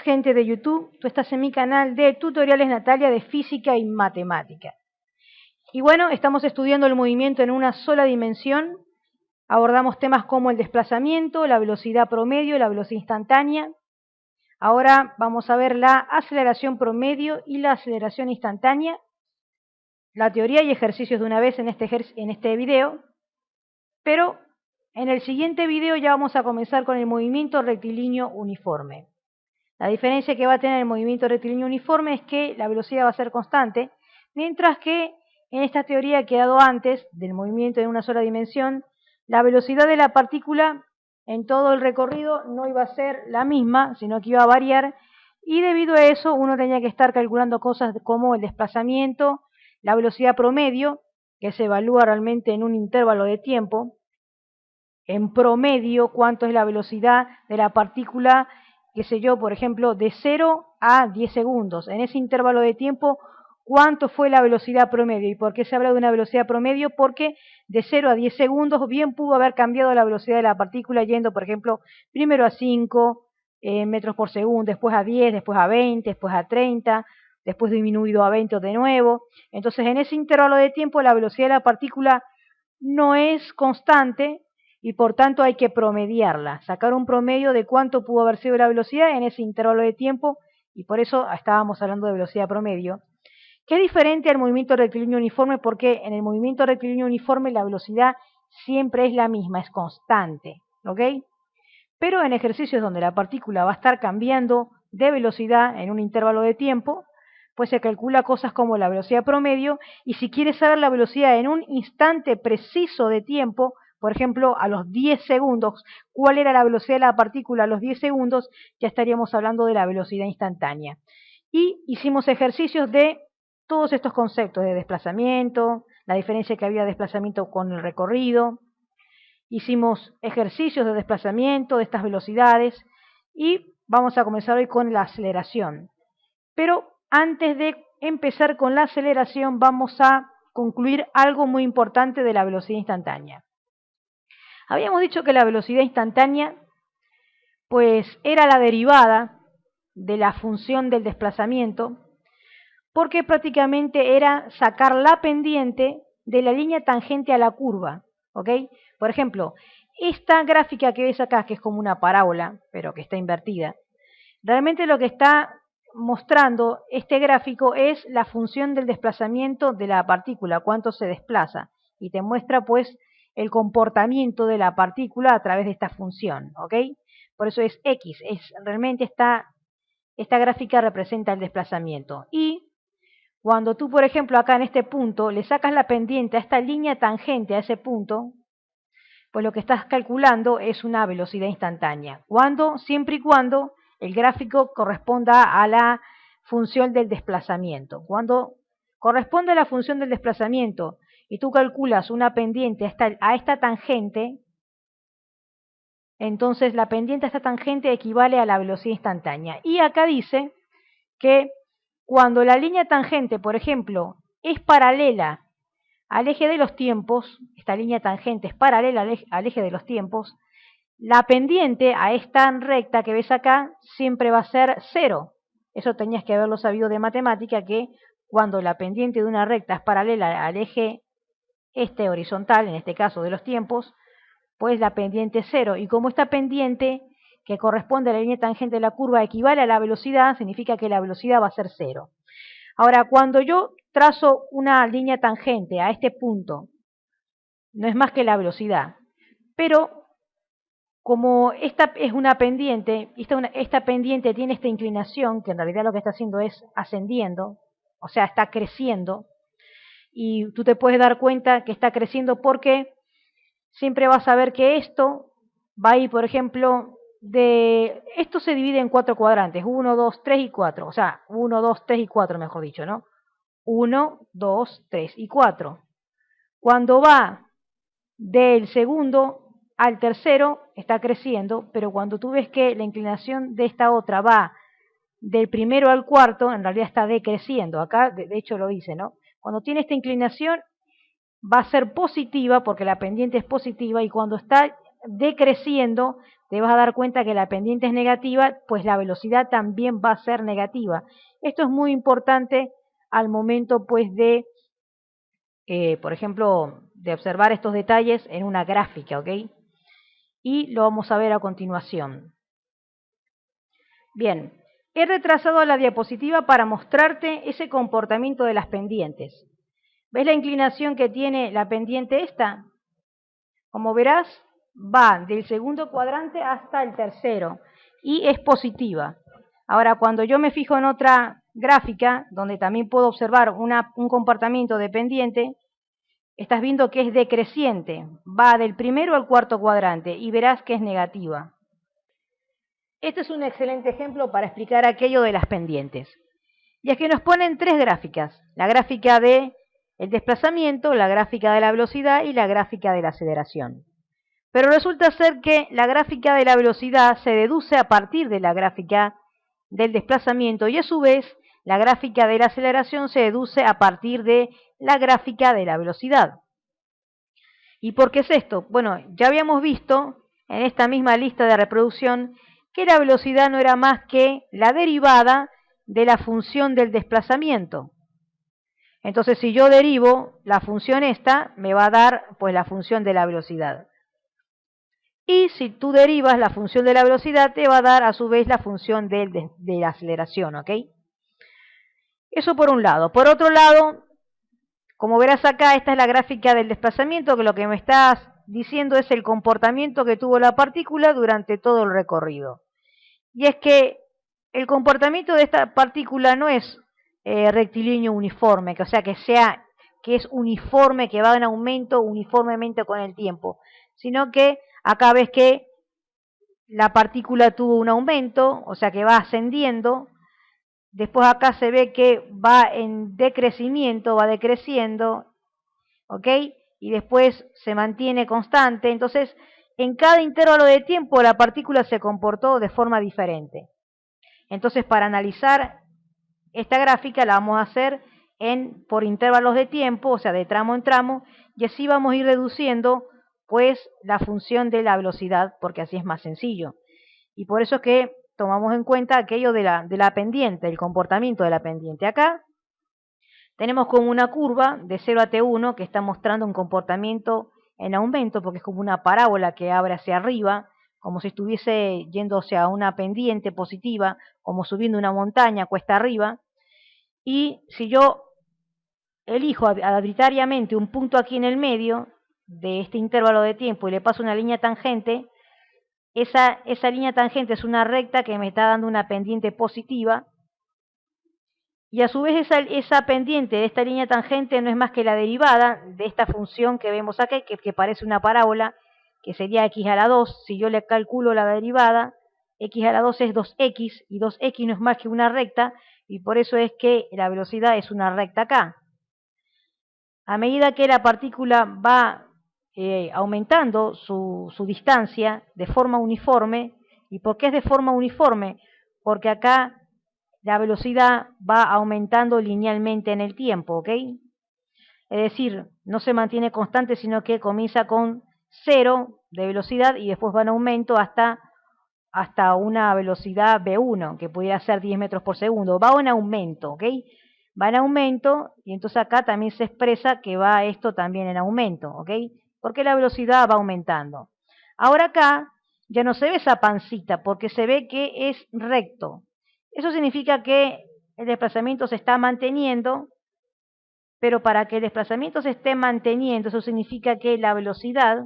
gente de YouTube? Tú estás en mi canal de tutoriales Natalia de física y matemática. Y bueno, estamos estudiando el movimiento en una sola dimensión. Abordamos temas como el desplazamiento, la velocidad promedio, la velocidad instantánea. Ahora vamos a ver la aceleración promedio y la aceleración instantánea. La teoría y ejercicios de una vez en este video. Pero en el siguiente video ya vamos a comenzar con el movimiento rectilíneo uniforme. La diferencia que va a tener el movimiento rectilíneo uniforme es que la velocidad va a ser constante, mientras que en esta teoría que he dado antes, del movimiento en una sola dimensión, la velocidad de la partícula en todo el recorrido no iba a ser la misma, sino que iba a variar, y debido a eso uno tenía que estar calculando cosas como el desplazamiento, la velocidad promedio, que se evalúa realmente en un intervalo de tiempo, en promedio cuánto es la velocidad de la partícula, qué sé yo, por ejemplo, de 0 a 10 segundos. En ese intervalo de tiempo, ¿cuánto fue la velocidad promedio? ¿Y por qué se habla de una velocidad promedio? Porque de 0 a 10 segundos bien pudo haber cambiado la velocidad de la partícula yendo, por ejemplo, primero a 5 metros por segundo, después a 10, después a 20, después a 30, después disminuido a 20 de nuevo. Entonces, en ese intervalo de tiempo, la velocidad de la partícula no es constante, y por tanto hay que promediarla, sacar un promedio de cuánto pudo haber sido la velocidad en ese intervalo de tiempo, y por eso estábamos hablando de velocidad promedio, que es diferente al movimiento rectilíneo uniforme, porque en el movimiento rectilíneo uniforme la velocidad siempre es la misma, es constante, ¿ok? Pero en ejercicios donde la partícula va a estar cambiando de velocidad en un intervalo de tiempo, pues se calcula cosas como la velocidad promedio, y si quieres saber la velocidad en un instante preciso de tiempo, por ejemplo, a los 10 segundos, cuál era la velocidad de la partícula a los 10 segundos, ya estaríamos hablando de la velocidad instantánea. Y hicimos ejercicios de todos estos conceptos de desplazamiento, la diferencia que había de desplazamiento con el recorrido. Hicimos ejercicios de desplazamiento de estas velocidades y vamos a comenzar hoy con la aceleración. Pero antes de empezar con la aceleración vamos a concluir algo muy importante de la velocidad instantánea. Habíamos dicho que la velocidad instantánea pues era la derivada de la función del desplazamiento, porque prácticamente era sacar la pendiente de la línea tangente a la curva, ¿ok? Por ejemplo, esta gráfica que ves acá, que es como una parábola, pero que está invertida, realmente lo que está mostrando este gráfico es la función del desplazamiento de la partícula, cuánto se desplaza, y te muestra pues el comportamiento de la partícula a través de esta función, ¿ok? Por eso es X, realmente esta gráfica representa el desplazamiento. Y cuando tú, por ejemplo, acá en este punto, le sacas la pendiente a esta línea tangente a ese punto, pues lo que estás calculando es una velocidad instantánea. Siempre y cuando el gráfico corresponda a la función del desplazamiento. Cuando corresponde a la función del desplazamiento y tú calculas una pendiente a esta tangente, entonces la pendiente a esta tangente equivale a la velocidad instantánea. Y acá dice que cuando la línea tangente, por ejemplo, es paralela al eje de los tiempos, esta línea tangente es paralela al eje de los tiempos, la pendiente a esta recta que ves acá siempre va a ser 0. Eso tenías que haberlo sabido de matemática, que cuando la pendiente de una recta es paralela al eje horizontal, en este caso de los tiempos, pues la pendiente es 0. Y como esta pendiente que corresponde a la línea tangente de la curva equivale a la velocidad, significa que la velocidad va a ser 0. Ahora, cuando yo trazo una línea tangente a este punto, no es más que la velocidad, pero como esta es una pendiente, esta pendiente tiene esta inclinación, que en realidad lo que está haciendo es ascendiendo, o sea, está creciendo, y tú te puedes dar cuenta que está creciendo porque siempre vas a ver que esto va a ir, por ejemplo, esto se divide en 4 cuadrantes, 1, 2, 3 y 4, o sea, 1, 2, 3 y 4, mejor dicho, ¿no? 1, 2, 3 y 4. Cuando va del segundo al tercero, está creciendo, pero cuando tú ves que la inclinación de esta otra va del primero al cuarto, en realidad está decreciendo. Acá, de hecho, lo dice, ¿no? Cuando tiene esta inclinación, va a ser positiva, porque la pendiente es positiva, y cuando está decreciendo, te vas a dar cuenta que la pendiente es negativa, pues la velocidad también va a ser negativa. Esto es muy importante al momento, pues, de, por ejemplo, de observar estos detalles en una gráfica, ¿ok? Y lo vamos a ver a continuación. Bien, he retrasado la diapositiva para mostrarte ese comportamiento de las pendientes. ¿Ves la inclinación que tiene la pendiente esta? Como verás, va del segundo cuadrante hasta el tercero y es positiva. Ahora, cuando yo me fijo en otra gráfica, donde también puedo observar un comportamiento de pendiente, estás viendo que es decreciente, va del primero al cuarto cuadrante y verás que es negativa. Este es un excelente ejemplo para explicar aquello de las pendientes. Y es que nos ponen tres gráficas, la gráfica de el desplazamiento, la gráfica de la velocidad y la gráfica de la aceleración. Pero resulta ser que la gráfica de la velocidad se deduce a partir de la gráfica del desplazamiento y a su vez la gráfica de la aceleración se deduce a partir de la gráfica de la velocidad. ¿Y por qué es esto? Bueno, ya habíamos visto en esta misma lista de reproducción que la velocidad no era más que la derivada de la función del desplazamiento. Entonces, si yo derivo la función esta, me va a dar pues la función de la velocidad. Y si tú derivas la función de la velocidad, te va a dar a su vez la función de la aceleración, ¿ok? Eso por un lado. Por otro lado, como verás acá, esta es la gráfica del desplazamiento, que lo que me estás diciendo es el comportamiento que tuvo la partícula durante todo el recorrido. Y es que el comportamiento de esta partícula no es rectilíneo uniforme, o sea, que es uniforme, que va en aumento uniformemente con el tiempo, sino que acá ves que la partícula tuvo un aumento, o sea que va ascendiendo. Después acá se ve que va en decrecimiento, va decreciendo, ¿ok? Y después se mantiene constante. Entonces, en cada intervalo de tiempo la partícula se comportó de forma diferente. Entonces, para analizar esta gráfica la vamos a hacer por intervalos de tiempo, o sea, de tramo en tramo, y así vamos a ir reduciendo pues la función de la velocidad, porque así es más sencillo. Y por eso es que tomamos en cuenta aquello de la pendiente, el comportamiento de la pendiente. Acá tenemos como una curva de 0 a T1 que está mostrando un comportamiento en aumento, porque es como una parábola que abre hacia arriba, como si estuviese yendo hacia una pendiente positiva, como subiendo una montaña cuesta arriba. Y si yo elijo arbitrariamente un punto aquí en el medio de este intervalo de tiempo y le paso una línea tangente, esa línea tangente es una recta que me está dando una pendiente positiva, y a su vez esa pendiente de esta línea tangente no es más que la derivada de esta función que vemos aquí, que parece una parábola, que sería x a la 2. Si yo le calculo la derivada, x a la 2 es 2x, y 2x no es más que una recta, y por eso es que la velocidad es una recta acá. A medida que la partícula va aumentando su distancia de forma uniforme, ¿y por qué es de forma uniforme? Porque acá la velocidad va aumentando linealmente en el tiempo, ¿ok? Es decir, no se mantiene constante, sino que comienza con 0 de velocidad y después va en aumento hasta una velocidad V1, que pudiera ser 10 metros por segundo. Va en aumento, ¿ok? Va en aumento, y entonces acá también se expresa que va esto también en aumento, ¿ok? Porque la velocidad va aumentando. Ahora acá ya no se ve esa pancita, porque se ve que es recto. Eso significa que el desplazamiento se está manteniendo, pero para que el desplazamiento se esté manteniendo, eso significa que la velocidad,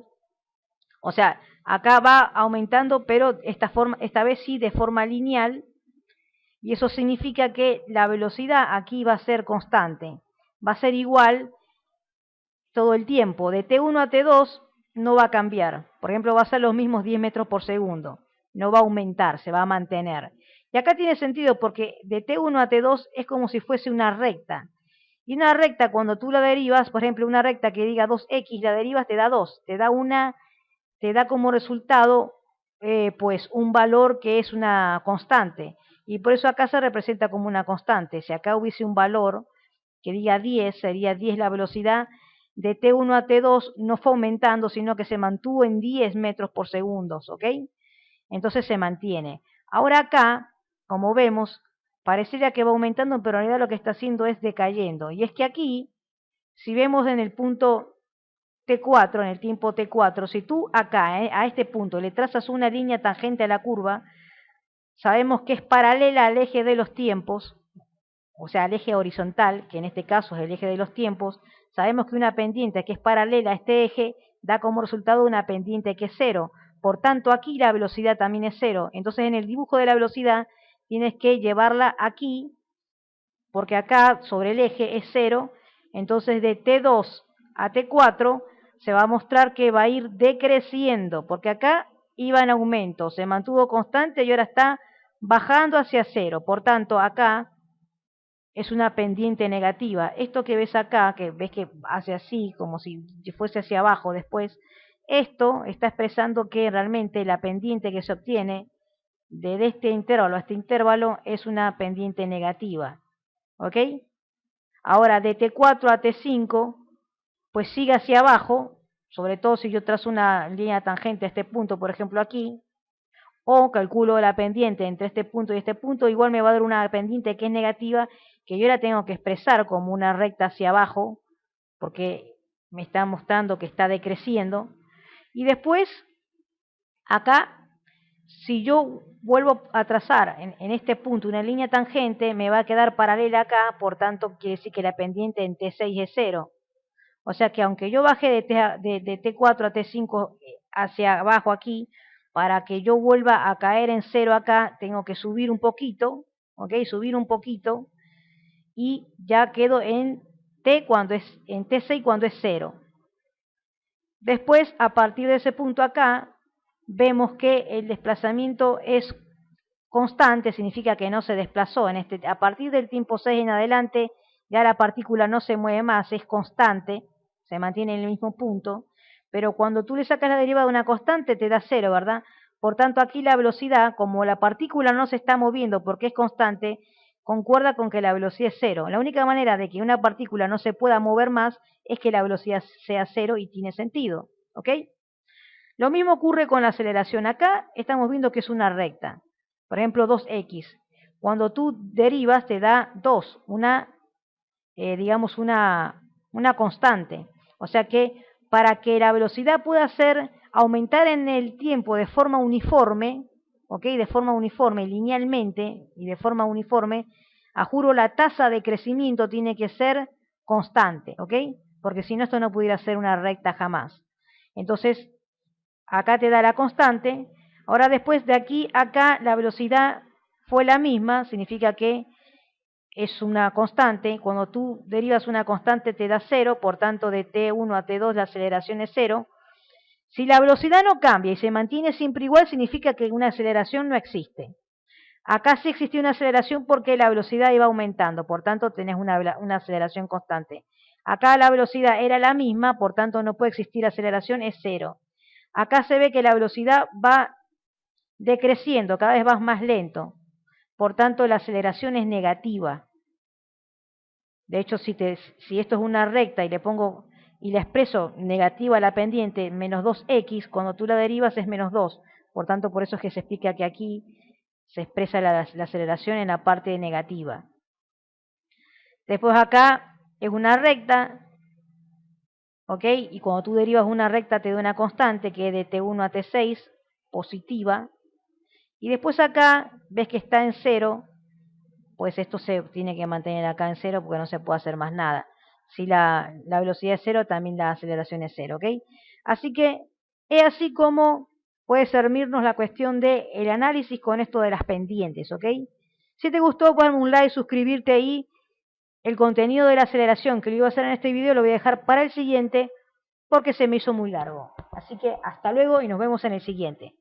o sea, acá va aumentando, pero esta vez sí de forma lineal, y eso significa que la velocidad aquí va a ser constante, va a ser igual todo el tiempo. De T1 a T2 no va a cambiar, por ejemplo, va a ser los mismos 10 metros por segundo, no va a aumentar, se va a mantener. Y acá tiene sentido porque de T1 a T2 es como si fuese una recta. Y una recta, cuando tú la derivas, por ejemplo, una recta que diga 2x, la derivas, te da 2, te da como resultado pues un valor que es una constante. Y por eso acá se representa como una constante. Si acá hubiese un valor que diga 10, sería 10 la velocidad. De T1 a T2 no fue aumentando, sino que se mantuvo en 10 metros por segundo, ¿ok? entonces se mantiene. Ahora acá, como vemos, parecería que va aumentando, pero en realidad lo que está haciendo es decayendo. Y es que aquí, si vemos en el punto T4, en el tiempo T4, si tú acá, a este punto, le trazas una línea tangente a la curva, sabemos que es paralela al eje de los tiempos, o sea, al eje horizontal, que en este caso es el eje de los tiempos. Sabemos que una pendiente que es paralela a este eje da como resultado una pendiente que es cero. Por tanto, aquí la velocidad también es cero. Entonces, en el dibujo de la velocidad tienes que llevarla aquí, porque acá sobre el eje es cero. Entonces, de T2 a T4 se va a mostrar que va a ir decreciendo, porque acá iba en aumento, se mantuvo constante y ahora está bajando hacia cero. Por tanto, acá es una pendiente negativa. Esto que ves acá, que ves que hace así, como si fuese hacia abajo después, esto está expresando que realmente la pendiente que se obtiene desde este intervalo a este intervalo es una pendiente negativa. ¿Ok? Ahora, de T4 a T5, pues sigue hacia abajo, sobre todo si yo trazo una línea tangente a este punto, por ejemplo aquí, o calculo la pendiente entre este punto y este punto, igual me va a dar una pendiente que es negativa, que yo la tengo que expresar como una recta hacia abajo, porque me está mostrando que está decreciendo. Y después, acá, si yo vuelvo a trazar en este punto una línea tangente, me va a quedar paralela acá, por tanto quiere decir que la pendiente en T6 es cero. O sea que aunque yo baje de T4 a T5 hacia abajo aquí, para que yo vuelva a caer en cero acá, tengo que subir un poquito, ¿ok? Subir un poquito y ya quedo en en T6 cuando es cero. Después, a partir de ese punto acá, vemos que el desplazamiento es constante, significa que no se desplazó. A partir del tiempo 6 en adelante, ya la partícula no se mueve más, es constante, se mantiene en el mismo punto, pero cuando tú le sacas la derivada de una constante te da cero, ¿verdad? Por tanto, aquí la velocidad, como la partícula no se está moviendo porque es constante, concuerda con que la velocidad es cero. La única manera de que una partícula no se pueda mover más es que la velocidad sea cero y tiene sentido, ¿ok? Lo mismo ocurre con la aceleración. Acá estamos viendo que es una recta. Por ejemplo, 2x. Cuando tú derivas te da 2, digamos una constante. O sea que para que la velocidad pueda aumentar en el tiempo de forma uniforme, ¿ok? De forma uniforme, linealmente y de forma uniforme, a juro la tasa de crecimiento tiene que ser constante, ¿ok? Porque si no, esto no pudiera ser una recta jamás. Entonces, acá te da la constante. Ahora después de aquí a acá la velocidad fue la misma, significa que es una constante. Cuando tú derivas una constante te da cero, por tanto de T1 a T2 la aceleración es cero. Si la velocidad no cambia y se mantiene siempre igual, significa que una aceleración no existe. Acá sí existió una aceleración porque la velocidad iba aumentando, por tanto tenés una aceleración constante. Acá la velocidad era la misma, por tanto no puede existir aceleración, es cero. Acá se ve que la velocidad va decreciendo, cada vez va más lento. Por tanto, la aceleración es negativa. De hecho, si esto es una recta y le expreso negativa a la pendiente, menos 2x, cuando tú la derivas es menos 2. Por tanto, por eso es que se explica que aquí se expresa la aceleración en la parte negativa. Después acá es una recta, ¿ok? Y cuando tú derivas una recta te da una constante que es de T1 a T6, positiva. Y después acá ves que está en cero, pues esto se tiene que mantener acá en cero porque no se puede hacer más nada. Si la velocidad es cero, también la aceleración es cero, ¿ok? Así que es así como puede servirnos la cuestión del análisis con esto de las pendientes, ¿ok? Si te gustó, ponme un like, suscribirte ahí. El contenido de la aceleración que lo iba a hacer en este video lo voy a dejar para el siguiente porque se me hizo muy largo. Así que hasta luego y nos vemos en el siguiente.